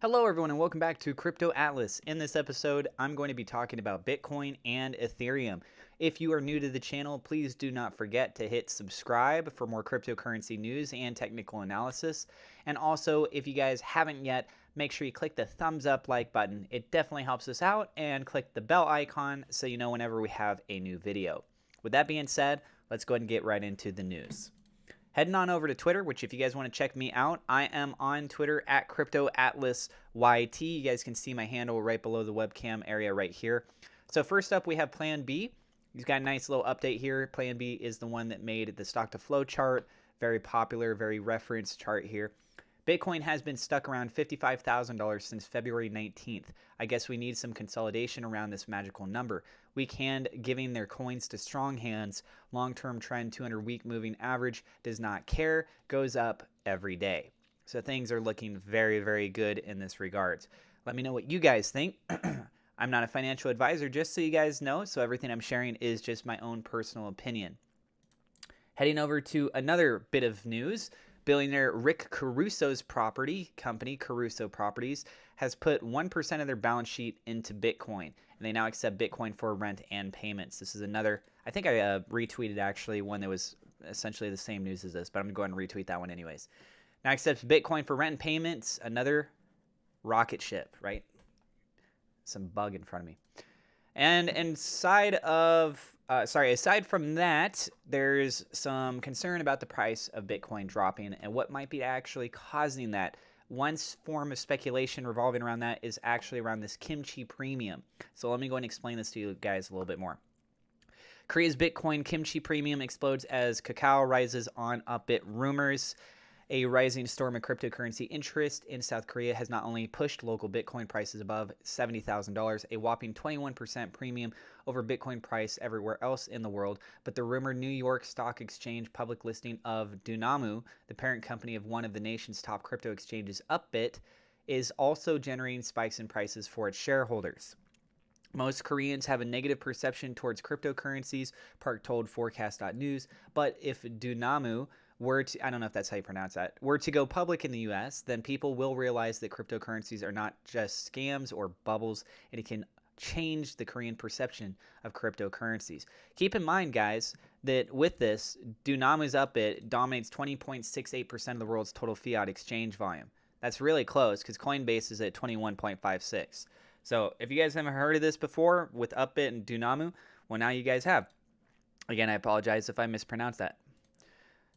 Hello everyone and welcome back to Crypto Atlas. In this episode, I'm going to be talking about Bitcoin and Ethereum. If you are new to the channel, please do not forget to hit subscribe for more cryptocurrency news and technical analysis. And also, if you guys haven't yet, make sure you click the thumbs up like button. It definitely helps us out, and click the bell icon so you know whenever we have a new video. With that being said, let's go ahead and get right into the news. Heading on over to Twitter, which if you guys want to check me out, I am on Twitter at CryptoAtlasYT. You guys can see my handle right below the webcam area right here. So first up, we have Plan B. He's got a nice little update here. Plan B is the one that made the stock to flow chart. Very popular, very referenced chart here. Bitcoin has been stuck around $55,000 since February 19th. I guess we need some consolidation around this magical number. Weak hand giving their coins to strong hands. Long-term trend 200-week moving average does not care, goes up every day. So things are looking very, very good in this regards. Let me know what you guys think. I'm not a financial advisor, just so you guys know, so everything I'm sharing is just my own personal opinion. Heading over to another bit of news. Billionaire Rick Caruso's property company, Caruso Properties, has put 1% of their balance sheet into Bitcoin, and they now accept Bitcoin for rent and payments. This is another, I think I retweeted actually one that was essentially the same news as this, but I'm going to go ahead and retweet that one anyways. Now accepts Bitcoin for rent and payments, another rocket ship, right? Some bug in front of me. And aside from that, there's some concern about the price of Bitcoin dropping and what might be actually causing that. One form of speculation revolving around that is actually around this kimchi premium. So let me go and explain this to you guys a little bit more. Korea's Bitcoin kimchi premium explodes as cacao rises on Upbit rumors. A rising storm of cryptocurrency interest in South Korea has not only pushed local Bitcoin prices above $70,000, a whopping 21% premium over Bitcoin price everywhere else in the world, but the rumored New York Stock Exchange public listing of Dunamu, the parent company of one of the nation's top crypto exchanges, Upbit, is also generating spikes in prices for its shareholders. Most Koreans have a negative perception towards cryptocurrencies, Park told Forecast.news, but if Dunamu were to, I don't know if that's how you pronounce that, were to go public in the US, then people will realize that cryptocurrencies are not just scams or bubbles, and it can change the Korean perception of cryptocurrencies. Keep in mind, guys, that with this, Dunamu's Upbit dominates 20.68% of the world's total fiat exchange volume. That's really close because Coinbase is at 21.56. So if you guys haven't heard of this before with Upbit and Dunamu, well, now you guys have. Again, I apologize if I mispronounced that.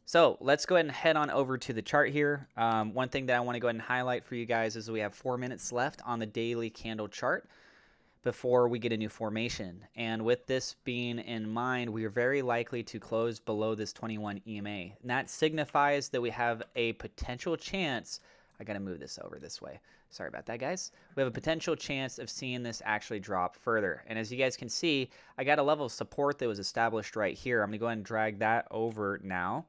So let's go ahead and head on over to the chart here. One thing that I want to go ahead and highlight for you guys is we have 4 minutes left on the daily candle chart before we get a new formation. And with this being in mind, we are very likely to close below this 21 EMA. And that signifies that we have a potential chance. I got to move this over this way. Sorry about that, guys. We have a potential chance of seeing this actually drop further. And as you guys can see, I got a level of support that was established right here. I'm going to go ahead and drag that over now.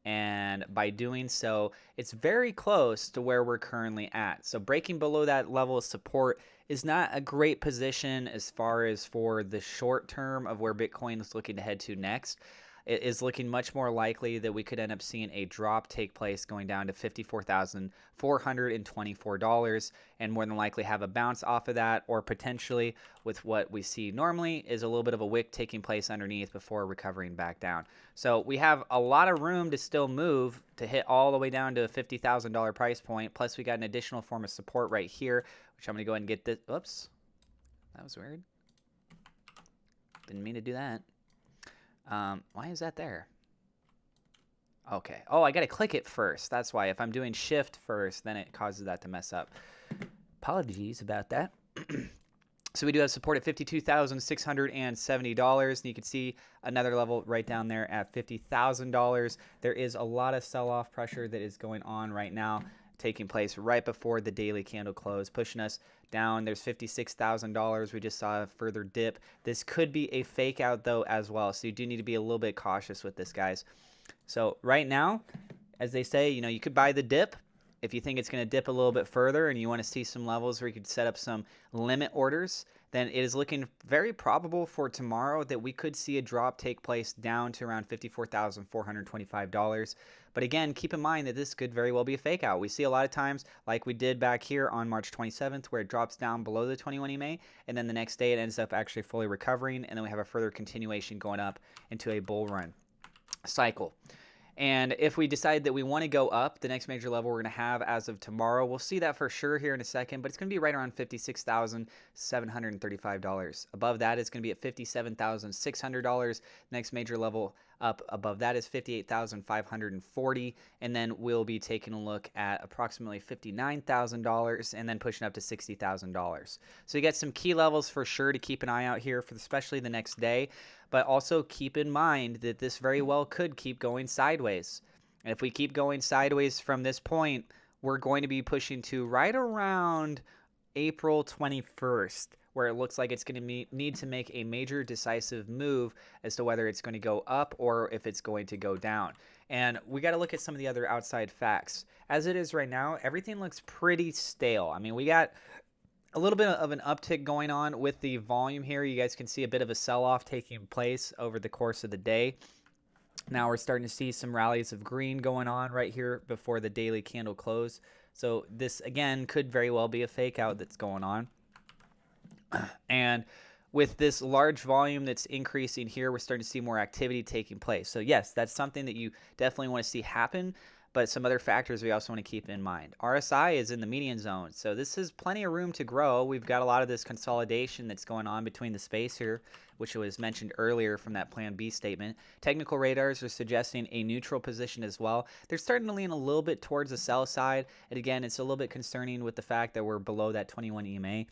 And by doing so, it's very close to where we're currently at. So breaking below that level of support is not a great position as far as for the short term of where Bitcoin is looking to head to next. It is looking much more likely that we could end up seeing a drop take place going down to $54,424 and more than likely have a bounce off of that, or potentially with what we see normally is a little bit of a wick taking place underneath before recovering back down. So we have a lot of room to still move to hit all the way down to a $50,000 price point. Plus we got an additional form of support right here, which I'm going to go ahead and get this. Oops, that was weird. Didn't mean to do that. Why is that there? Okay. Oh, I got to click it first. That's why. If I'm doing shift first, then it causes that to mess up. Apologies about that. So we do have support at $52,670. And you can see another level right down there at $50,000. There is a lot of sell-off pressure that is going on right now, taking place right before the daily candle close, pushing us down. There's $56,000. We just saw a further dip. This could be a fake out though as well, so you do need to be a little bit cautious with this, guys. So right now, as they say, you know, you could buy the dip if you think it's going to dip a little bit further and you want to see some levels where you could set up some limit orders. Then it is looking very probable for tomorrow that we could see a drop take place down to around $54,425. But again, keep in mind that this could very well be a fake out. We see a lot of times, like we did back here on March 27th, where it drops down below the 21 EMA, and then the next day it ends up actually fully recovering, and then we have a further continuation going up into a bull run cycle. And if we decide that we want to go up, the next major level we're going to have as of tomorrow, we'll see that for sure here in a second, but it's going to be right around $56,735. Above that, it's going to be at $57,600. Next major level up above that is $58,540, and then we'll be taking a look at approximately $59,000 and then pushing up to $60,000. So you get some key levels for sure to keep an eye out here for especially the next day. But also keep in mind that this very well could keep going sideways. And if we keep going sideways from this point, we're going to be pushing to right around April 21st, where it looks like it's going to need to make a major decisive move as to whether it's going to go up or if it's going to go down. And we got to look at some of the other outside facts. As it is right now, everything looks pretty stale. I mean, we got a little bit of an uptick going on with the volume here. You guys can see a bit of a sell-off taking place over the course of the day. Now we're starting to see some rallies of green going on right here before the daily candle close. So this, again, could very well be a fake out that's going on. And with this large volume that's increasing here, we're starting to see more activity taking place. So yes, that's something that you definitely want to see happen. But some other factors we also want to keep in mind. RSI is in the median zone, so this is plenty of room to grow. We've got a lot of this consolidation that's going on between the space here, which was mentioned earlier from that Plan B statement. Technical radars are suggesting a neutral position as well. They're starting to lean a little bit towards the sell side, and again, it's a little bit concerning with the fact that we're below that 21 EMA.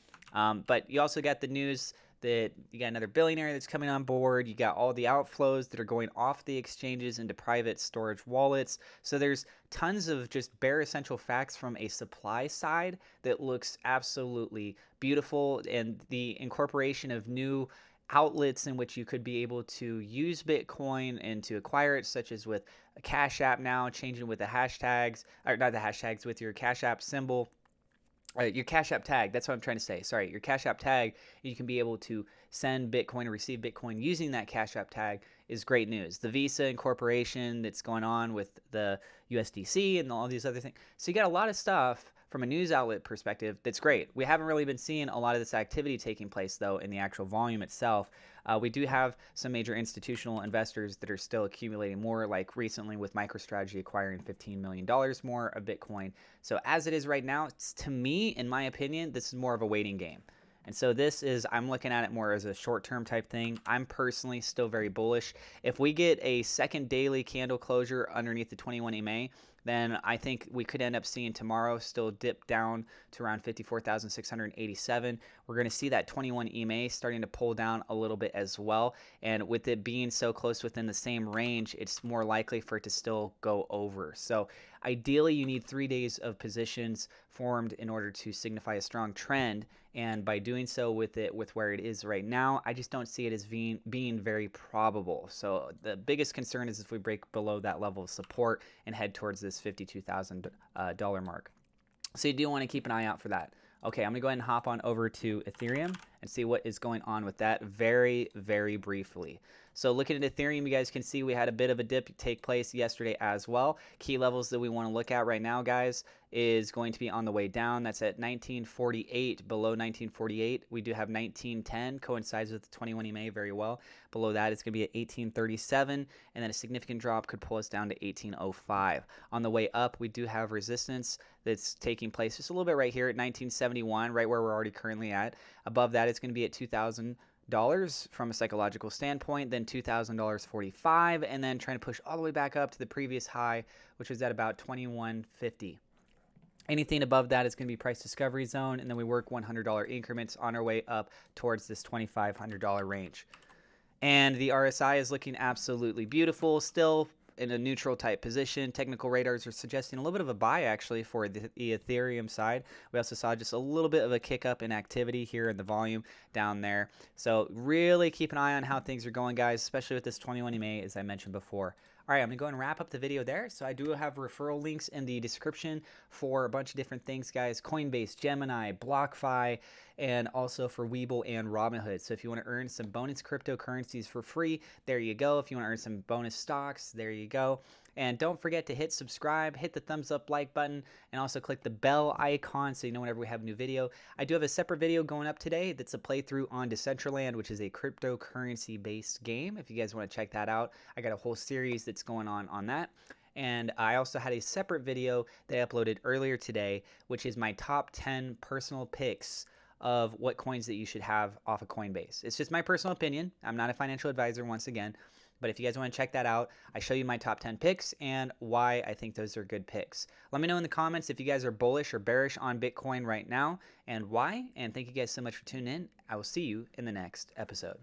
But you also got the news that you got another billionaire that's coming on board. You got all the outflows that are going off the exchanges into private storage wallets. So there's tons of just bare essential facts from a supply side that looks absolutely beautiful, and the incorporation of new outlets in which you could be able to use Bitcoin and to acquire it, such as with a Cash App now changing with the hashtags, or not the hashtags, with your Cash App symbol. Your Cash App tag, that's what I'm trying to say. Sorry, your Cash App tag, you can be able to send Bitcoin or receive Bitcoin using that Cash App tag is great news. The Visa incorporation that's going on with the USDC and all these other things. So you got a lot of stuff from a news outlet perspective that's great. We haven't really been seeing a lot of this activity taking place, though, in the actual volume itself. We do have some major institutional investors that are still accumulating more, like recently with MicroStrategy acquiring $15 million more of Bitcoin. So as it is right now, to me, in my opinion, this is more of a waiting game. And so this is, I'm looking at it more as a short-term type thing. I'm personally still very bullish. If we get a second daily candle closure underneath the 21 EMA, then I think we could end up seeing tomorrow still dip down to around 54,687. We're going to see that 21 EMA starting to pull down a little bit as well. And with it being so close within the same range, it's more likely for it to still go over. So ideally, you need 3 days of positions formed in order to signify a strong trend. And by doing so with where it is right now, I just don't see it as being very probable. So the biggest concern is if we break below that level of support and head towards this $52,000 mark. So you do want to keep an eye out for that. Okay, I'm going to go ahead and hop on over to Ethereum and see what is going on with that very, very briefly. So looking at Ethereum, you guys can see we had a bit of a dip take place yesterday as well. Key levels that we want to look at right now, guys, is going to be on the way down. That's at 1948, below 1948. We do have 1910, coincides with the 21 EMA very well. Below that, it's going to be at 1837, and then a significant drop could pull us down to 1805. On the way up, we do have resistance that's taking place just a little bit right here at 1971, right where we're already currently at. Above that, it's going to be at $2,000 from a psychological standpoint, then $2,000.45, and then trying to push all the way back up to the previous high, which was at about $21.50. Anything above that is going to be price discovery zone, and then we work $100 increments on our way up towards this $2,500 range. And the RSI is looking absolutely beautiful, still in a neutral type position. Technical radars are suggesting a little bit of a buy actually for the Ethereum side. We also saw just a little bit of a kick up in activity here in the volume down there. So really keep an eye on how things are going, guys, especially with this 21 EMA, as I mentioned before. All right, I'm going to go and wrap up the video there. So I do have referral links in the description for a bunch of different things, guys. Coinbase, Gemini, BlockFi, and also for Webull and Robinhood. So if you want to earn some bonus cryptocurrencies for free, there you go. If you want to earn some bonus stocks, there you go. And don't forget to hit subscribe, hit the thumbs up like button, and also click the bell icon so you know whenever we have a new video. I do have a separate video going up today that's a playthrough on Decentraland, which is a cryptocurrency based game. If you guys want to check that out, I got a whole series that's going on that. And I also had a separate video that I uploaded earlier today, which is my top 10 personal picks of what coins that you should have off of Coinbase. It's just my personal opinion. I'm not a financial advisor once again, but if you guys want to check that out, I show you my top 10 picks and why I think those are good picks. Let me know in the comments if you guys are bullish or bearish on Bitcoin right now and why. And thank you guys so much for tuning in. I will see you in the next episode.